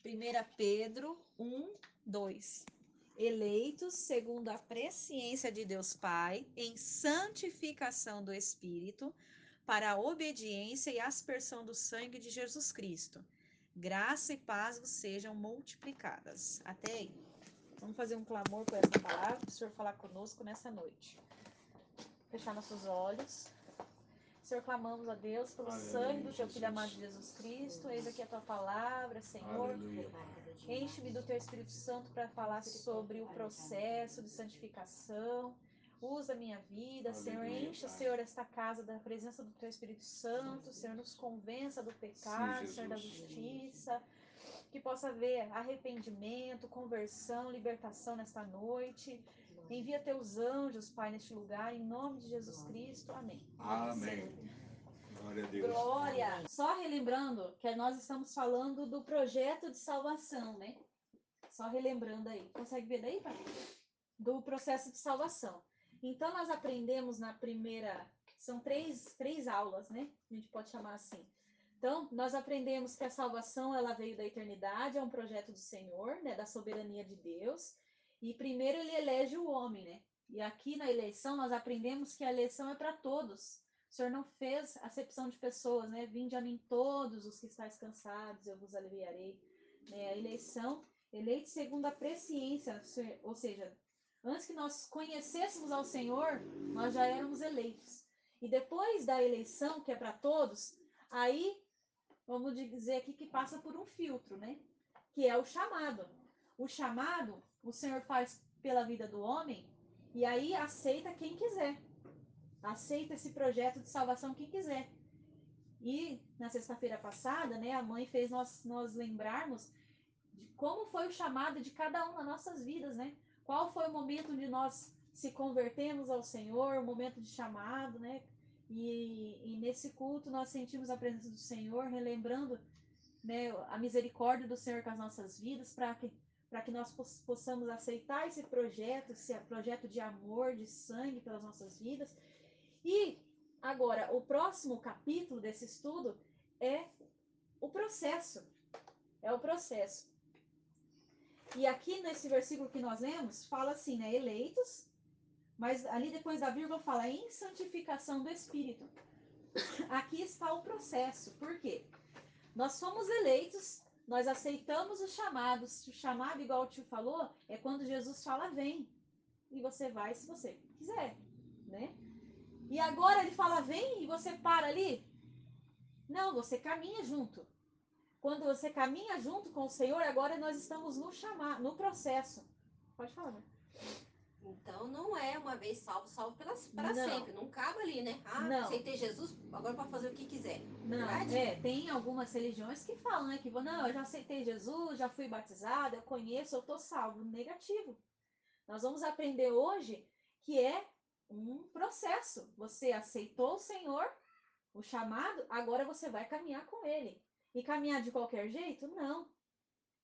1 Pedro 1:2. Eleitos segundo a presciência de Deus Pai, em santificação do Espírito, para a obediência e aspersão do sangue de Jesus Cristo. Graça e paz vos sejam multiplicadas. Até aí. Vamos fazer um clamor por essa palavra, para o Senhor falar conosco nessa noite. Fechar nossos olhos. Senhor, clamamos a Deus pelo sangue do teu Filho amado Jesus Cristo. Eis aqui a tua palavra, Senhor. Aleluia. Enche-me do teu Espírito Santo para falar sobre o processo de santificação. Usa a minha vida, Senhor. Aleluia, Encha, Pai. Senhor, esta casa da presença do teu Espírito Santo. Senhor, nos convença do pecado, Sim, Senhor, da Jesus. justiça. Que possa haver arrependimento, conversão, libertação nesta noite. Envia teus anjos, Pai, neste lugar, em nome de Jesus Cristo. Amém. Amém. Glória a Deus. Glória! Só relembrando que nós estamos falando do projeto de salvação, né? Só relembrando aí. Consegue ver daí, pai? Do processo de salvação. Então, nós aprendemos na primeira... São três aulas, né? A gente pode chamar assim. Então, nós aprendemos que a salvação, ela veio da eternidade, é um projeto do Senhor, né? Da soberania de Deus. E primeiro ele elege o homem, né? E aqui na eleição, nós aprendemos que a eleição é para todos. O Senhor não fez acepção de pessoas, né? Vinde a mim todos os que estáis cansados, eu vos aliviarei. A eleição, eleito segundo a presciência, ou seja, antes que nós conhecêssemos ao Senhor, nós já éramos eleitos. E depois da eleição, que é para todos, aí, vamos dizer aqui que passa por um filtro, né? Que é o chamado. O chamado, o Senhor faz pela vida do homem, e aí aceita quem quiser. Aceita esse projeto de salvação quem quiser. E na sexta-feira passada, né, a mãe fez nós lembrarmos de como foi o chamado de cada um nas nossas vidas, né? Qual foi o momento onde nós se convertemos ao Senhor, o momento de chamado, né? E nesse culto nós sentimos a presença do Senhor, relembrando, né, a misericórdia do Senhor com as nossas vidas, para que nós possamos aceitar esse projeto de amor, de sangue pelas nossas vidas. E agora, o próximo capítulo desse estudo é o processo. É o processo. E aqui nesse versículo que nós lemos, fala assim, né? Eleitos, mas ali depois da vírgula fala em santificação do Espírito. Aqui está o processo. Por quê? Nós fomos eleitos, nós aceitamos os chamados. O chamado, igual o tio falou, é quando Jesus fala, vem. E você vai se você quiser, né? E agora ele fala, vem, e você para ali? Não, você caminha junto. Quando você caminha junto com o Senhor, agora nós estamos no processo. Pode falar, né? Então não é uma vez salvo, salvo para Não. sempre. Não cabe ali, né? Ah, Não. aceitei Jesus, agora pode fazer o que quiser. Não, Verdade? tem algumas religiões que falam, né? Que não, eu já aceitei Jesus, já fui batizado, eu conheço, eu tô salvo. Negativo. Nós vamos aprender hoje que é um processo. Você aceitou o Senhor, o chamado, agora você vai caminhar com Ele. E caminhar de qualquer jeito? Não.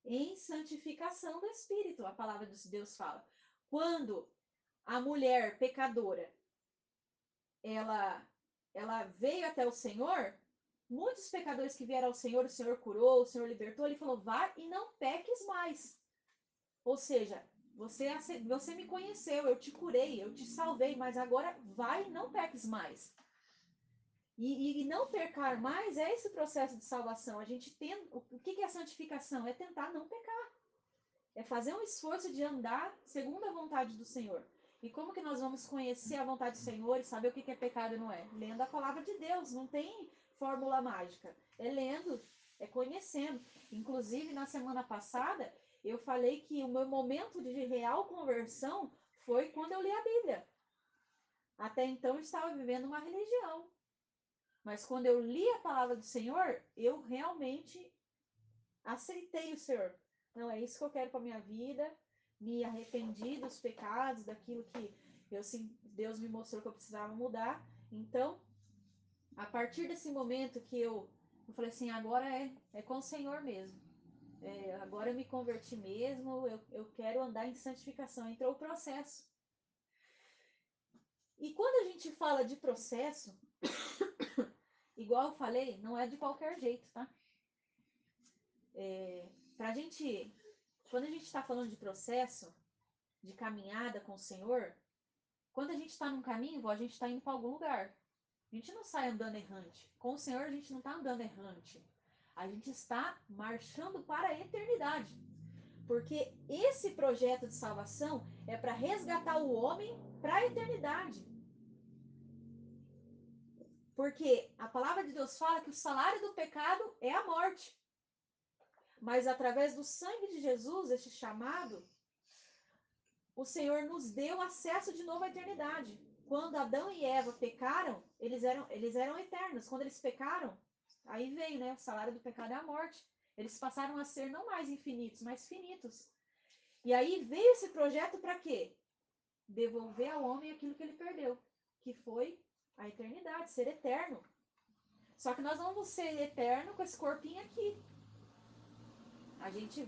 Em santificação do Espírito, a palavra de Deus fala. Quando a mulher pecadora, ela veio até o Senhor, muitos pecadores que vieram ao Senhor, o Senhor curou, o Senhor libertou, ele falou, vá e não peques mais. Ou seja, você me conheceu, eu te curei, eu te salvei, mas agora vai e não peques mais. E não pecar mais é esse processo de salvação. A gente tem, o que é a santificação? É tentar não pecar. É fazer um esforço de andar segundo a vontade do Senhor. E como que nós vamos conhecer a vontade do Senhor e saber o que é pecado e não é? Lendo a palavra de Deus, não tem fórmula mágica. É lendo, é conhecendo. Inclusive, na semana passada, eu falei que o meu momento de real conversão foi quando eu li a Bíblia. Até então, eu estava vivendo uma religião. Mas quando eu li a palavra do Senhor, eu realmente aceitei o Senhor. Não, é isso que eu quero para minha vida. Me arrependi dos pecados, daquilo que Deus me mostrou que eu precisava mudar. Então, a partir desse momento que eu falei assim, agora é com o Senhor mesmo. Agora eu me converti mesmo, eu quero andar em santificação. Entrou o processo. E quando a gente fala de processo, igual eu falei, não é de qualquer jeito, tá? Para quando a gente está falando de processo, de caminhada com o Senhor, quando a gente está num caminho, a gente está indo para algum lugar. A gente não sai andando errante. Com o Senhor, a gente não está andando errante. A gente está marchando para a eternidade. Porque esse projeto de salvação é para resgatar o homem para a eternidade. Porque a palavra de Deus fala que o salário do pecado é a morte. Mas através do sangue de Jesus, este chamado, o Senhor nos deu acesso de novo à eternidade. Quando Adão e Eva pecaram, eles eram eternos. Quando eles pecaram, aí veio, né? O salário do pecado é a morte. Eles passaram a ser não mais infinitos, mas finitos. E aí veio esse projeto para quê? Devolver ao homem aquilo que ele perdeu, que foi a eternidade, ser eterno. Só que nós não vamos ser eterno com esse corpinho aqui. A gente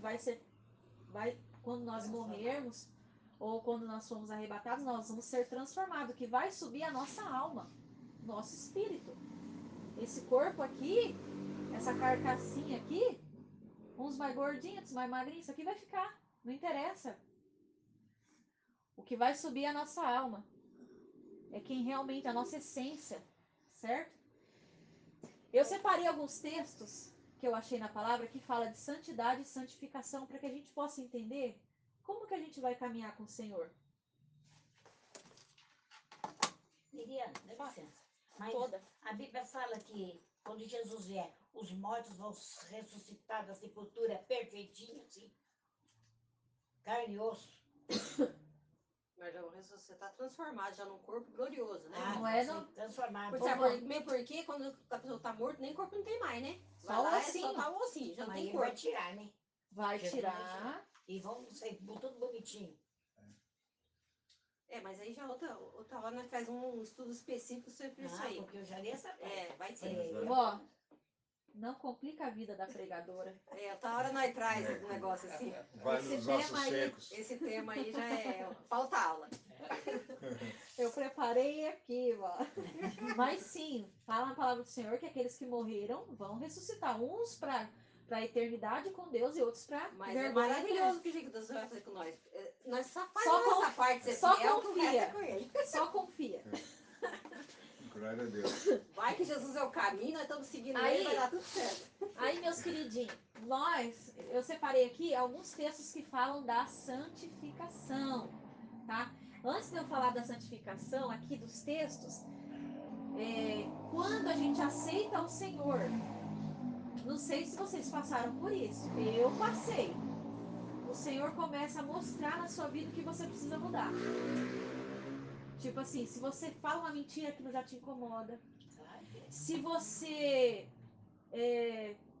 quando nós morrermos, ou quando nós formos arrebatados, nós vamos ser transformados, que vai subir a nossa alma, nosso espírito. Esse corpo aqui, essa carcassinha aqui, uns mais gordinhos, outros mais magrinhos, isso aqui vai ficar, não interessa. O que vai subir é a nossa alma. É quem realmente, a nossa essência, certo? Eu separei alguns textos que eu achei na palavra que fala de santidade e santificação para que a gente possa entender como que a gente vai caminhar com o Senhor. Miriana, dá licença. Mas Toda. a Bíblia fala que quando Jesus vier, os mortos vão ressuscitar da sepultura perfeitinho, assim. Carne e osso. Mas já vão ressuscitar transformado, já num corpo glorioso, né? não é, vão não. ser transformados. Mesmo porque quando a pessoa tá morta, nem corpo não tem mais, né? Só Vai o lá, ossinho. só tá o ossinho, já não Mas tem ele vai corpo. tirar, né? Vai Jesus tirar. E vão ser tudo bonitinho. Mas aí já outra hora nós faz um estudo específico sobre isso aí. Porque eu já li essa parte. Vai ter. Vó, não complica a vida da pregadora. Outra hora nós traz um negócio assim. Vai Esse nos tema ossos aí- secos. Esse tema aí já é. Falta aula. Eu preparei aqui, vó. Mas sim, fala a palavra do Senhor que aqueles que morreram vão ressuscitar. Uns para a eternidade com Deus e outros para Mas vergonha. é maravilhoso o que Deus vai fazer com nós. Nós só faz Só essa parte de ser só fiel, que o resto confia. é com ele. Só confia. Glória a Deus. Vai que Jesus é o caminho, nós estamos seguindo Aí- ele, vai dar tudo certo. Aí, meus queridinhos, eu separei aqui alguns textos que falam da santificação, tá? Antes de eu falar da santificação aqui dos textos, quando a gente aceita o Senhor, não sei se vocês passaram por isso, eu passei. O Senhor começa a mostrar na sua vida o que você precisa mudar. Tipo assim, se você fala uma mentira, aquilo já te incomoda. Se você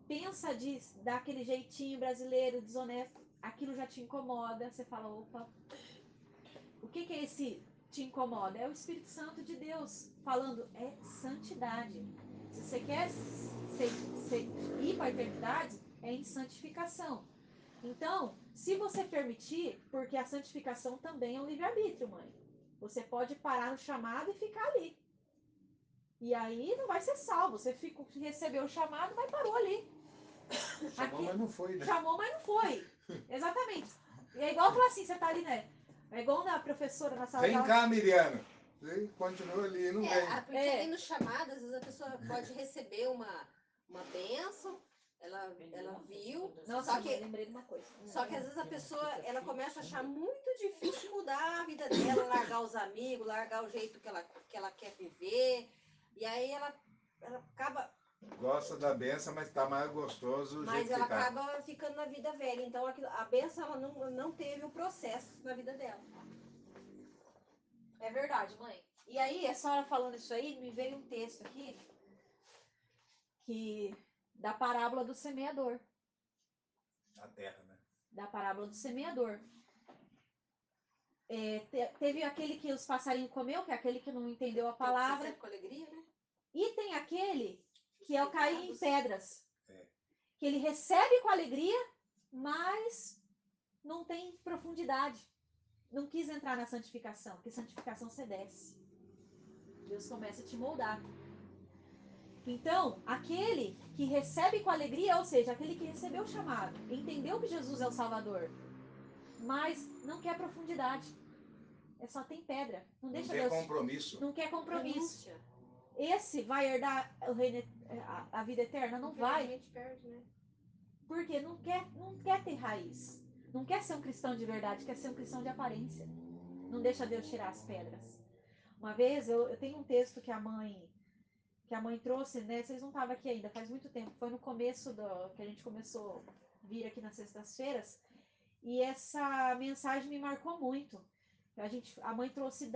pensa daquele jeitinho brasileiro, desonesto, aquilo já te incomoda. Você fala, opa, o que é esse te incomoda? É o Espírito Santo de Deus falando, é santidade. Se você quer ir para a eternidade, é em santificação. Então, se você permitir, porque a santificação também é um livre-arbítrio, mãe. Você pode parar no chamado e ficar ali. E aí não vai ser salvo. Você recebeu o chamado, mas parou ali. Chamou, mas não foi, né? Chamou, mas não foi. Exatamente. E é igual falar assim, você tá ali, né? É igual na professora na sala de Vem aula. cá, Miriana. E continua ali, não vem. Porque ali no chamado, às vezes a pessoa pode receber uma bênção, ela viu, Nossa, só que eu lembrei de uma coisa. Só que às vezes a pessoa, ela começa a achar muito difícil mudar a vida dela, largar os amigos, largar o jeito que ela quer viver. E aí ela acaba... Gosta da benção, mas tá mais gostoso o Mas jeito ela que tá. acaba ficando na vida velha. Então a benção, ela não teve o processo na vida dela. É verdade, mãe. E aí, a senhora falando isso aí, me veio um texto aqui da parábola do semeador. Na terra, né? Da parábola do semeador. Teve aquele que os passarinhos comeu, que é aquele que não entendeu a palavra. Com alegria, né? E tem aquele que é o cair em Pecados. pedras. É. Que ele recebe com alegria, mas não tem profundidade. Não quis entrar na santificação, porque santificação você desce. Deus começa a te moldar. Então, aquele que recebe com alegria, ou seja, aquele que recebeu o chamado, entendeu que Jesus é o Salvador, mas não quer profundidade. Só tem pedra. Não Não deixa tem Deus. compromisso. Não quer compromisso. Renúncia. Esse vai herdar o reino, a vida eterna? Não vai. Infelizmente perde, né? Porque não quer ter raiz. Não quer ser um cristão de verdade, quer ser um cristão de aparência. Não deixa Deus tirar as pedras. Uma vez eu tenho um texto que a mãe trouxe, né? Vocês não estavam aqui ainda, faz muito tempo. Foi no começo que a gente começou a vir aqui nas sextas-feiras. E essa mensagem me marcou muito. A mãe trouxe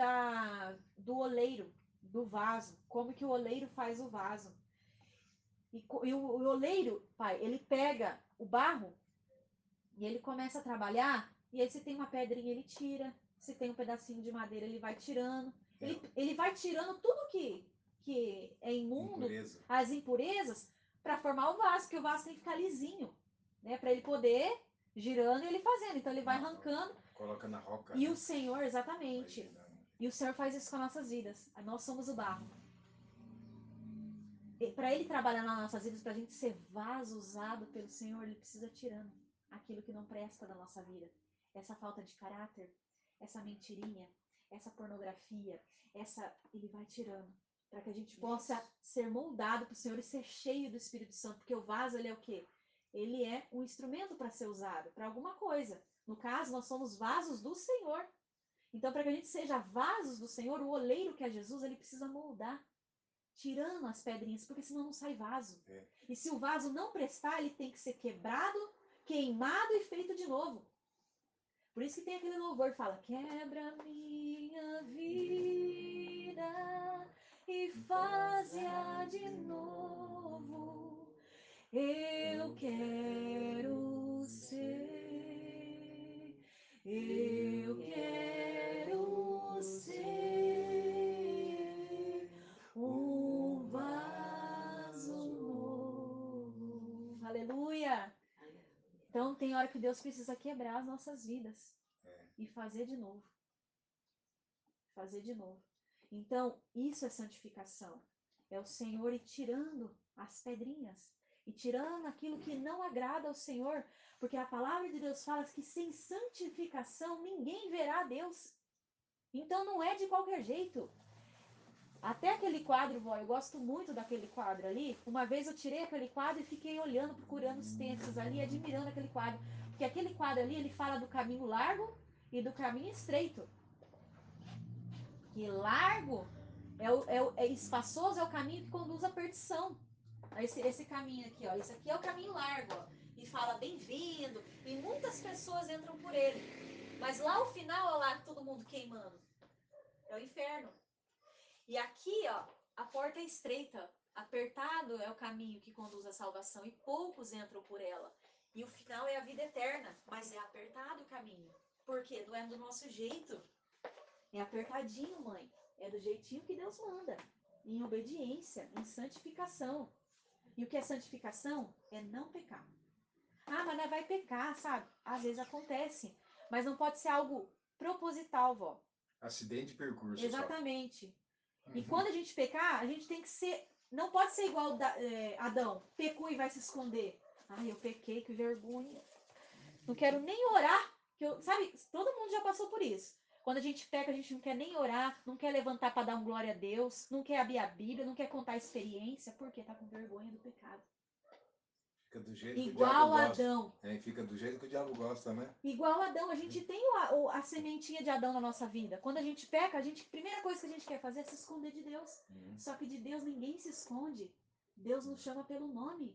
do oleiro, do vaso, como que o oleiro faz o vaso. E o oleiro, pai, ele pega o barro e ele começa a trabalhar, e aí se tem uma pedrinha, ele tira, se tem um pedacinho de madeira, ele vai tirando. Ele vai tirando tudo que é imundo, Impureza. as impurezas, para formar o vaso, porque o vaso tem que ficar lisinho, né? Para ele poder girando e ele fazendo. Então ele vai arrancando. Coloca na roca. E né? o Senhor, exatamente. Vai girando. E o Senhor faz isso com as nossas vidas. Nós somos o barro. Para ele trabalhar nas nossas vidas, para a gente ser vaso usado pelo Senhor, ele precisa tirando aquilo que não presta da nossa vida. Essa falta de caráter, essa mentirinha, essa pornografia, ele vai tirando. Para que a gente possa ser moldado para o Senhor e ser cheio do Espírito Santo. Porque o vaso, ele é o quê? Ele é um instrumento para ser usado, para alguma coisa. No caso, nós somos vasos do Senhor. Então, para que a gente seja vasos do Senhor, o oleiro que é Jesus, ele precisa moldar, tirando as pedrinhas, porque senão não sai vaso. É. E se o vaso não prestar, ele tem que ser quebrado, queimado e feito de novo. Por isso que tem aquele louvor que fala: quebra minha vida e faz-a de novo. Eu quero ser, eu quero ser um vaso novo. Aleluia! Então tem hora que Deus precisa quebrar as nossas vidas e fazer de novo. Fazer de novo. Então, isso é santificação. É o Senhor ir tirando as pedrinhas e tirando aquilo que não agrada ao Senhor, porque a palavra de Deus fala que sem santificação ninguém verá a Deus. Então não é de qualquer jeito. Até aquele quadro, vó, eu gosto muito daquele quadro ali. Uma vez eu tirei aquele quadro e fiquei olhando, procurando os textos ali, admirando aquele quadro. Porque aquele quadro ali, ele fala do caminho largo e do caminho estreito. Que largo é espaçoso, é o caminho que conduz à perdição. Esse caminho aqui, ó. Esse aqui é o caminho largo, ó. E fala bem-vindo. E muitas pessoas entram por ele. Mas lá ao final, ó lá, todo mundo queimando. É o inferno. E aqui, ó, a porta é estreita. Apertado é o caminho que conduz à salvação. E poucos entram por ela. E o final é a vida eterna. Mas é apertado o caminho. Por quê? Não é do nosso jeito. É apertadinho, mãe. É do jeitinho que Deus manda. Em obediência, em santificação. E o que é santificação? É não pecar. Ah, mas não vai pecar, sabe? Às vezes acontece. Mas não pode ser algo proposital, vó. Acidente de percurso. Exatamente. E quando a gente pecar, a gente tem que ser... Não pode ser igual Adão. Pecou e vai se esconder. Ai, eu pequei, que vergonha. Não quero nem orar. Sabe, todo mundo já passou por isso. Quando a gente peca, a gente não quer nem orar, não quer levantar para dar um glória a Deus, não quer abrir a Bíblia, não quer contar a experiência, porque tá com vergonha do pecado. Fica do jeito Igual que o diabo Adão. gosta. É, fica do jeito que o diabo gosta, né? Igual Adão, a gente tem a sementinha de Adão na nossa vida. Quando a gente peca, a primeira coisa que a gente quer fazer é se esconder de Deus. Só que de Deus ninguém se esconde. Deus nos chama pelo nome.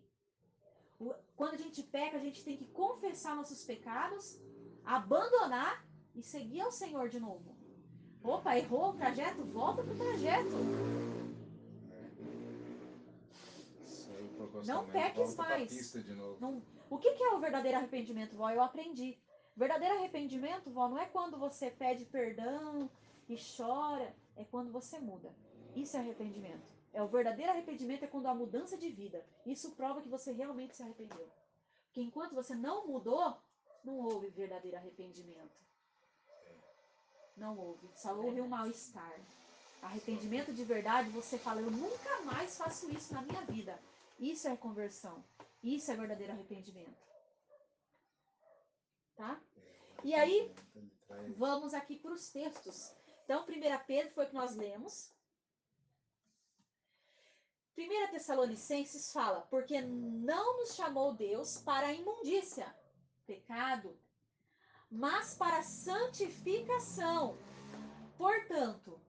Quando a gente peca, a gente tem que confessar nossos pecados, abandonar e seguir ao Senhor de novo. Opa, errou o trajeto? Volta pro trajeto. Saiu propositalmente, Não peques volta pra mais. pista de novo. O que é o verdadeiro arrependimento, vó? Eu aprendi. Verdadeiro arrependimento, vó, não é quando você pede perdão e chora, é quando você muda. Isso é arrependimento. O verdadeiro arrependimento é quando há mudança de vida. Isso prova que você realmente se arrependeu. Porque enquanto você não mudou, não houve verdadeiro arrependimento. Não houve. Só houve um mal-estar. Arrependimento de verdade, você fala, eu nunca mais faço isso na minha vida. Isso é conversão. Isso é verdadeiro arrependimento. Tá? E aí, Ele traz- vamos aqui para os textos. Então, 1 Pedro foi o que nós lemos. 1 Tessalonicenses fala, porque não nos chamou Deus para a imundícia, pecado, mas para a santificação. Portanto,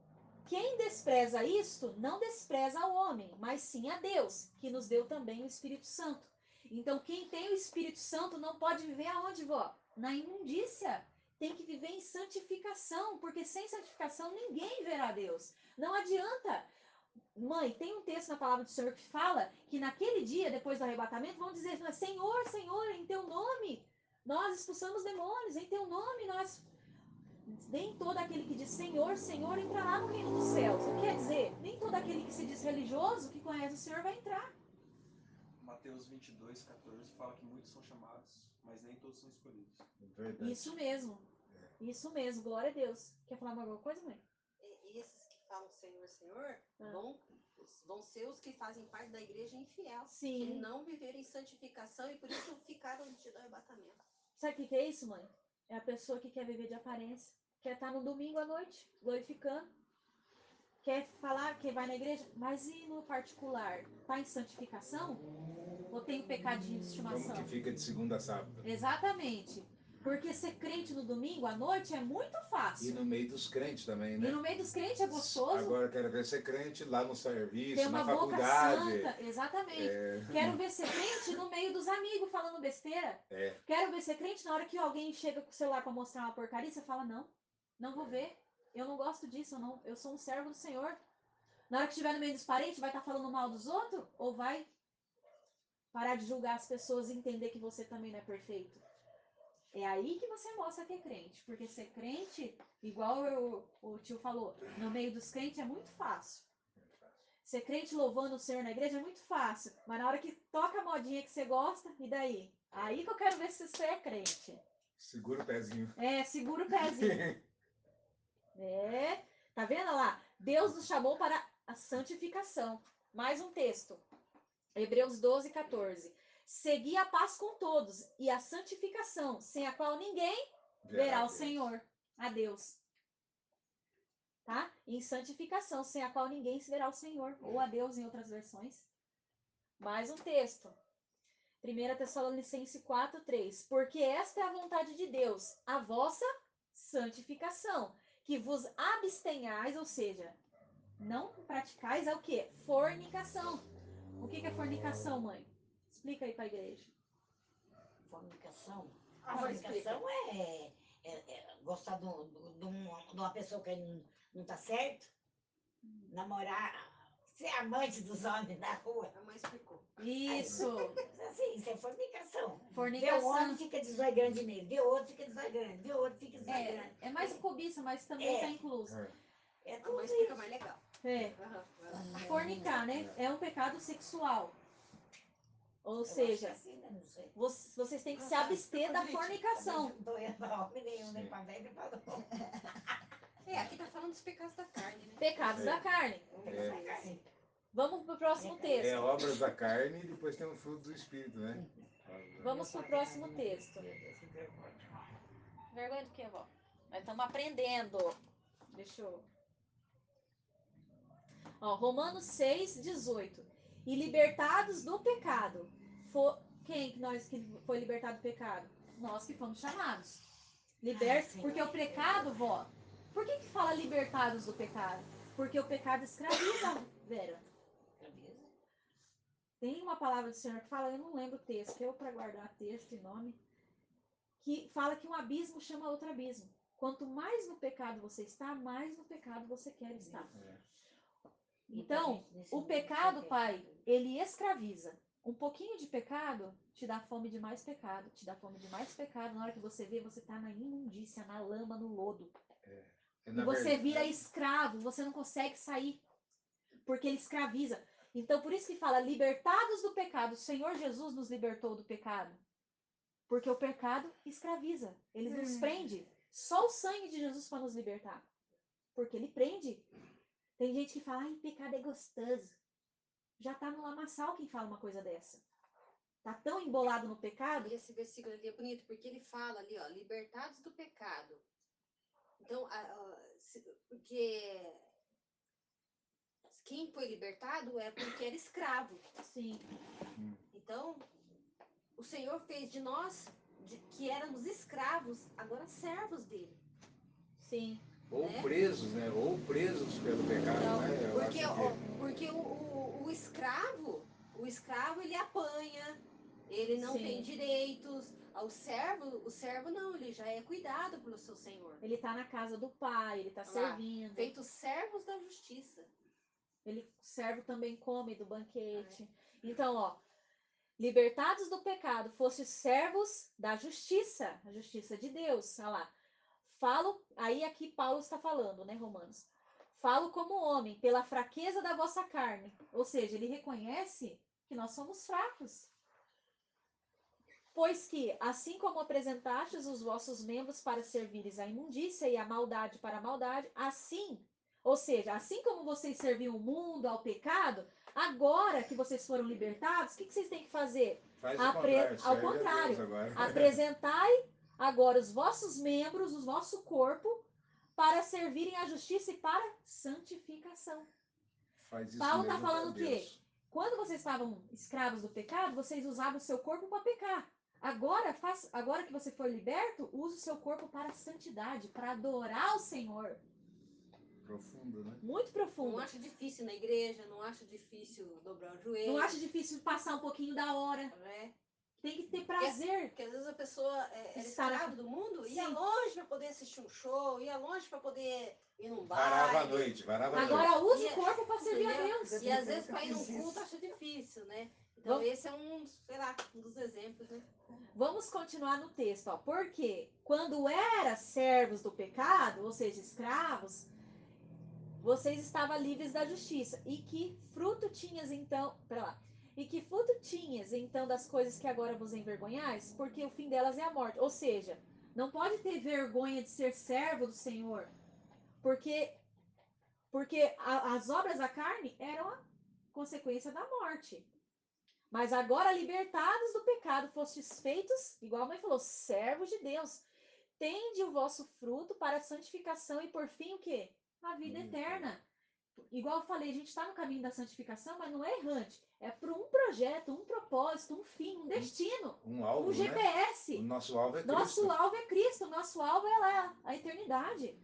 quem despreza isto, não despreza ao homem, mas sim a Deus, que nos deu também o Espírito Santo. Então, quem tem o Espírito Santo não pode viver aonde, vó? Na imundícia. Tem que viver em santificação, porque sem santificação ninguém verá Deus. Não adianta. Mãe, tem um texto na palavra do Senhor que fala que naquele dia, depois do arrebatamento, vão dizer, Senhor, Senhor, em teu nome, nós expulsamos demônios, em teu nome nós... Nem todo aquele que diz Senhor, Senhor entrará no reino dos céus. O que quer dizer? Nem todo aquele que se diz religioso, que conhece o Senhor, vai entrar. Mateus 22:14 fala que muitos são chamados, mas nem todos são escolhidos. Verdade. Isso mesmo. Isso mesmo, glória a Deus. Quer falar mais alguma coisa, mãe? E esses que falam Senhor, Senhor, Ah. vão ser os que fazem parte da igreja infiel. Sim. Que não viveram em santificação e por isso ficaram no dia do arrebatamento. Sabe o que é isso, mãe? É a pessoa que quer viver de aparência. Quer estar no domingo à noite, glorificando. Quer falar que vai na igreja, mas e no particular? Está em santificação? Ou tem um pecadinho de estimação? Como que fica de segunda a sábado? Exatamente. Porque ser crente no domingo à noite é muito E fácil. no meio dos crentes também, né? E no meio dos crentes é gostoso. Agora quero ver ser crente lá no serviço, Ter uma na boca faculdade. santa. Exatamente. É, Quero ver ser crente no meio dos amigos falando besteira. é, Quero ver ser crente na hora que alguém chega com o celular para mostrar uma porcaria, você fala, não vou ver. Eu não gosto disso, eu sou um servo do Senhor. Na hora que estiver no meio dos parentes, vai estar falando mal dos outros? Ou vai parar de julgar as pessoas e entender que você também não é perfeito? É aí que você mostra que é crente. Porque ser crente, igual o tio falou, no meio dos crentes é muito fácil. Ser crente louvando o Senhor na igreja é muito fácil. Mas na hora que toca a modinha que você gosta, e daí? Aí que eu quero ver se você é crente. segura o pezinho. É, segura o pezinho. É, tá vendo lá? Deus nos chamou para a santificação. Mais um texto. Hebreus 12:14. Segui a paz com todos e a santificação, sem a qual ninguém verá o Deus. Senhor, a Deus. Tá? Em santificação, sem a qual ninguém se verá o Senhor, ou a Deus em outras versões. Mais um texto. 1 Tessalonicenses 4:3. Porque esta é a vontade de Deus, a vossa santificação, que vos abstenhais, ou seja, não praticais é o quê? Fornicação. O que é fornicação, mãe? Explica aí para a igreja. Fornicação. Ah, A mas fornicação é gostar de uma pessoa que não tá certo, namorar, ser amante dos homens na rua. A mãe explicou. Isso. Assim, isso é fornicação. Vê um Fornicação. homem, fica desagrande nele. Vê outro, fica desagrande. Vê outro, fica desagrande. É mais cobiça, mas também está incluso. É. É A tudo mãe explica isso. mais legal. É. Aham. Fornicar, né? É um pecado sexual. Ou Eu acho seja, que assim, né? Não sei. vocês têm que se tá, abster explicou da direitinho. fornicação. Não tô indo pra homem nenhum, nem Sim. pra velho, nem pra novo. Aqui tá falando dos pecados da carne, né? Pecados É. da carne. É. Vamos pro próximo É texto. obras da carne e depois tem o fruto do Espírito, né? Vamos pro próximo texto. Vergonha do que, vó? Nós estamos aprendendo. Deixa eu... Ó, Romanos 6:18. E libertados do pecado. Quem que foi libertado do pecado? Nós que fomos chamados. Libertos, porque o pecado, vó. Por que fala libertados do pecado? Porque o pecado escraviza, Vera. Tem uma palavra do Senhor que fala, eu não lembro o texto, eu para guardar texto e nome, que fala que um abismo chama outro abismo. Quanto mais no pecado você está, mais no pecado você quer estar. Então, o pecado, pai, ele escraviza. Um pouquinho de pecado te dá fome de mais pecado, te dá fome de mais pecado. Na hora que você vê, você está na imundícia, na lama, no lodo. E você vira escravo, você não consegue sair. Porque ele escraviza. Então, por isso que fala, libertados do pecado. O Senhor Jesus nos libertou do pecado. Porque o pecado escraviza. Ele nos prende. Só o sangue de Jesus para nos libertar. Porque ele prende. Tem gente que fala, ai, pecado é gostoso. Já tá no lamaçal quem fala uma coisa dessa. Tá tão embolado no pecado. E esse versículo ali é bonito, porque ele fala ali, ó, libertados do pecado. Então, porque quem foi libertado é porque era escravo. Sim, Então, o Senhor fez de nós, que éramos escravos, agora servos dele. sim. Ou né? presos, né? Ou presos pelo pecado, Então, né? Eu porque, acho que porque o escravo ele apanha, ele não tem Sim. direitos. O servo não, ele já é cuidado pelo seu senhor. Ele tá na casa do pai, ele tá Olha lá, servindo. feitos servos da justiça. Ele servo também come do banquete. Então, ó, libertados do pecado, fosse servos da justiça, a justiça de Deus. Olha lá. Falo, aí aqui Paulo está falando, né, Romanos? Falo como homem, pela fraqueza da vossa carne. Ou seja, ele reconhece que nós somos fracos. Pois que, assim como apresentastes os vossos membros para servires à imundícia e à maldade para a maldade, assim, ou seja, assim como vocês serviam o mundo, ao pecado, agora que vocês foram libertados, o que vocês têm que fazer? faz o contrário, Ao serve a Deus contrário, agora. apresentai agora os vossos membros, o vosso corpo, para servirem à justiça e para santificação. Faz isso Paulo está mesmo para falando o quê? Deus. Quando vocês estavam escravos do pecado, vocês usavam o seu corpo para pecar. Agora que você foi liberto, use o seu corpo para a santidade, para adorar o Senhor. Profundo, né? Muito profundo. Não acho difícil na igreja, não acho difícil dobrar o joelho. Não acho difícil passar um pouquinho da hora. Né? Tem que ter prazer. Porque às vezes a pessoa era Estar na- escrava do mundo, ia Sim. longe para poder assistir um show, ia longe para poder ir num Varava a baile. noite, varava a Agora noite. use E o corpo para servir a entendeu? Deus. E às vezes para ir num culto acha difícil, né? Então Vamos- esse é um, sei lá, um dos exemplos, né? Vamos continuar no texto, ó. Porque quando era servos do pecado, ou seja, escravos, vocês estavam livres da justiça. E que fruto tinhas então, pera lá. E que fruto tinhas então das coisas que agora vos envergonhais? Porque o fim delas é a morte. Ou seja, não pode ter vergonha de ser servo do Senhor, porque as obras da carne eram a consequência da morte. Mas agora libertados do pecado, fostes feitos, igual a mãe falou, servos de Deus. Tende o vosso fruto para a santificação e por fim o quê? A vida eterna. Igual eu falei, a gente está no caminho da santificação, mas não é errante. É para um projeto, um propósito, um fim, um destino, Um alvo, um GPS. né? O nosso alvo é Nosso Cristo. alvo é Cristo, nosso alvo é lá, a eternidade.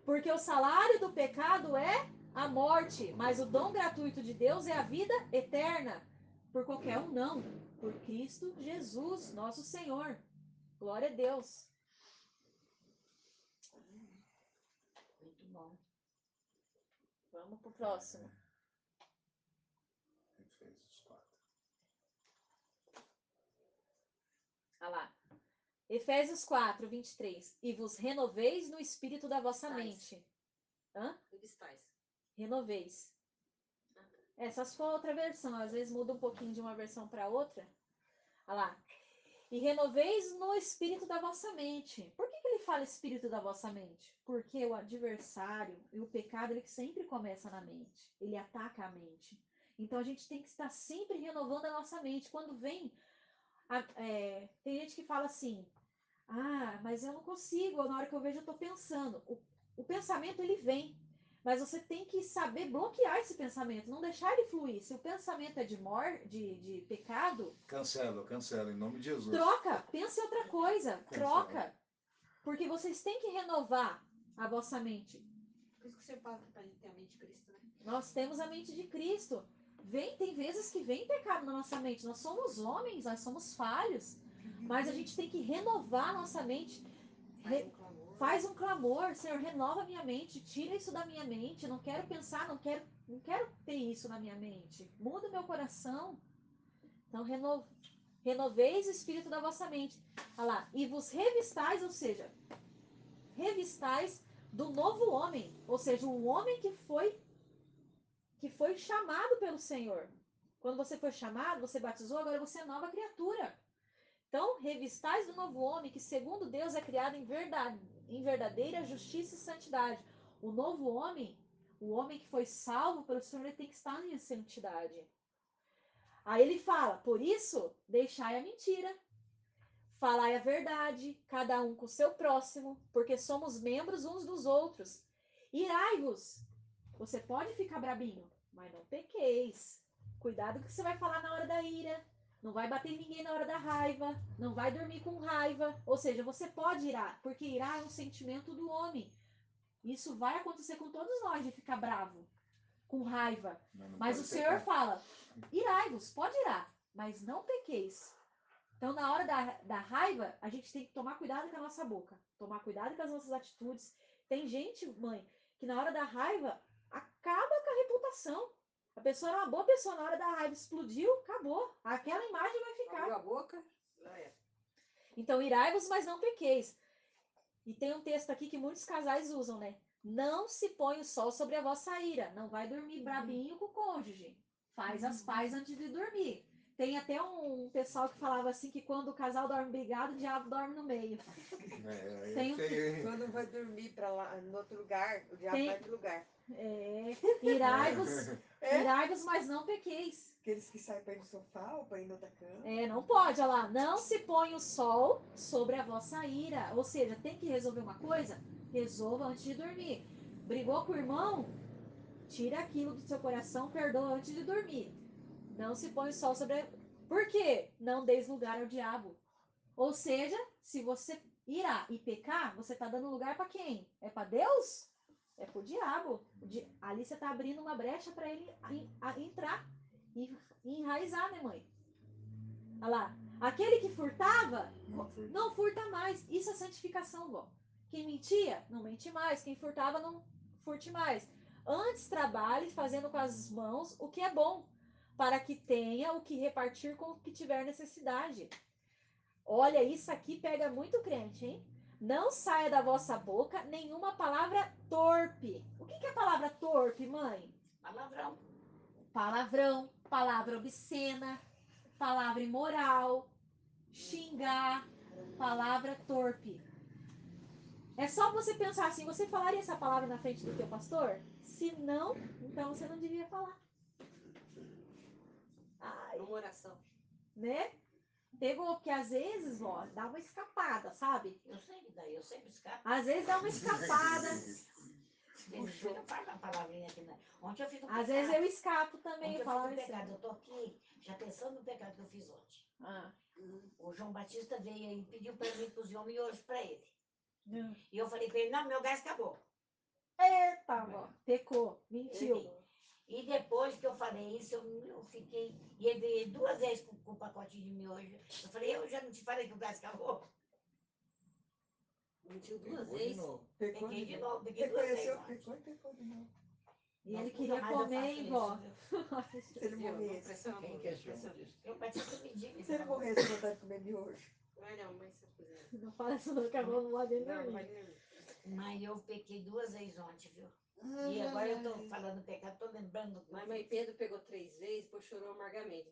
Porque o salário do pecado é a morte, mas o dom gratuito de Deus é a vida eterna. Por qualquer um, não. Por Cristo Jesus, nosso Senhor. Glória a Deus. Muito bom. Vamos pro próximo. Efésios 4. Olha lá. Efésios 4, 23. E vos renoveis no espírito da vossa Estais. mente. Hã? Estais. Renoveis. Essa se for outra versão, às vezes muda um pouquinho de uma versão para outra. Olha lá. E renoveis no espírito da vossa mente. Por que ele fala espírito da vossa mente? Porque o adversário e o pecado, ele sempre começa na mente. Ele ataca a mente. Então a gente tem que estar sempre renovando a nossa mente. Quando vem, tem gente que fala assim, ah, mas eu não consigo, na hora que eu vejo eu estou pensando. O pensamento, ele vem. Mas você tem que saber bloquear esse pensamento, não deixar ele fluir. Se o pensamento é de pecado, Cancela, em nome de Jesus. troca, pense em outra coisa, Cancela. troca. Porque vocês têm que renovar a vossa mente. Por isso que você fala pra gente ter a mente de Cristo, né? Nós temos a mente de Cristo. Tem vezes que vem pecado na nossa mente. Nós somos homens, nós somos falhos. Mas a gente tem que renovar a nossa mente. Faz um clamor. Faz um clamor, Senhor, renova minha mente, tira isso da minha mente. Não quero pensar, não quero ter isso na minha mente. Muda o meu coração. Então, renoveis o espírito da vossa mente. Olha lá, e vos revistais, ou seja, revistais do novo homem, ou seja, o homem que foi chamado pelo Senhor. Quando você foi chamado, você batizou, agora você é nova criatura. Então, revistais do novo homem, que segundo Deus é criado em verdadeira justiça e santidade. O novo homem, O homem que foi salvo pelo Senhor, ele tem que estar em santidade. Aí ele fala, por isso, deixai a mentira. Falai a verdade, cada um com o seu próximo, porque somos membros uns dos outros. Irai-vos. Você pode ficar brabinho, mas não pequeis. Cuidado com o que você vai falar na hora da ira. Não vai bater em ninguém na hora da raiva. Não vai dormir com raiva. Ou seja, você pode irar, porque irar é um sentimento do homem. Isso vai acontecer com todos nós, de ficar bravo, com raiva. Não Mas o pode Senhor pecar. fala, irai-vos, pode irar, mas não pequeis. Então, na hora da raiva, a gente tem que tomar cuidado com a nossa boca, tomar cuidado com as nossas atitudes. Tem gente, mãe, que na hora da raiva acaba com a reputação. A pessoa era uma boa pessoa, na hora da raiva explodiu, acabou. Aquela imagem vai ficar. Abriu a boca, já é. Então, irai-vos, mas não pequeis. E tem um texto aqui que muitos casais usam, né? Não se põe o sol sobre a vossa ira. Não vai dormir brabinho com o cônjuge. Faz as pazes antes de dormir. Tem até um pessoal que falava assim que quando o casal dorme brigado, o diabo dorme no meio. É Tem um- feio, hein? Quando vai dormir pra lá, no outro lugar, o diabo Tem- vai pro lugar. Irai-vos, mas não pequeis. Aqueles que saem pra ir no sofá ou pra ir na outra cama. Não pode, olha lá. Não se põe o sol sobre a vossa ira. Ou seja, tem que resolver uma coisa? Resolva antes de dormir. Brigou com o irmão? Tira aquilo do seu coração, perdoa antes de dormir. Não se põe o sol sobre a... Por quê? Não deis lugar ao diabo. Ou seja, se você irá e pecar, você está dando lugar para quem? É para Deus? É para o diabo. Ali você está abrindo uma brecha para ele entrar e enraizar, né, mãe? Olha lá. Aquele que furtava, não furta mais. Isso é santificação, vó. Quem mentia, não mente mais. Quem furtava, não furte mais. Antes trabalhe fazendo com as mãos o que é bom, para que tenha o que repartir com o que tiver necessidade. Olha, isso aqui pega muito crente, hein? Não saia da vossa boca nenhuma palavra torpe. O que é palavra torpe, mãe? Palavrão. Palavrão, palavra obscena, palavra imoral, xingar, palavra torpe. É só você pensar assim, você falaria essa palavra na frente do teu pastor? Se não, então você não devia falar. Ai, Uma oração. né? Pegou, porque às vezes, ó, dá uma escapada, sabe? Eu sei que daí, eu sempre escapo. Às vezes dá uma escapada. Deixa eu falar uma palavrinha aqui, né? Ontem eu fiz um Às pecado. vezes eu escapo também. Ontem Eu eu falo fiz um assim. pecado. Eu tô aqui já pensando no pecado que eu fiz ontem. Ah, O João Batista veio aí e pediu para mim cozinhar um miojo para ele. não. E eu falei para ele, não, meu gás acabou. Eita, ó, pecou, mentiu. Errei. E depois que eu falei isso, eu fiquei... E ele veio 2 vezes com o pacotinho de miojo. Eu falei, eu já não te falei que o gás acabou? Mentiu 2 Pecou de vezes. novo. Pecou Peguei de de novo. novo, peguei 2 vezes. Reconheceu, ontem. pecou e pecou de novo. E Mas ele nunca queria mais eu comer, faço hein, isso, vó. viu? Se ele Viu? Não morresse. pressiona Quem muito, que é não pressiona. Eu batista me diga. Se ele morresse, vontade de comer miojo. Vai não, mãe, você cozinha. Não fala isso não, que a mão não vai nem Não, não vai dormir. dormir. Mas eu pequei 2 vezes ontem, viu? E agora eu tô falando pecado, tô lembrando. Mas mãe Pedro pegou 3 vezes, depois chorou amargamente.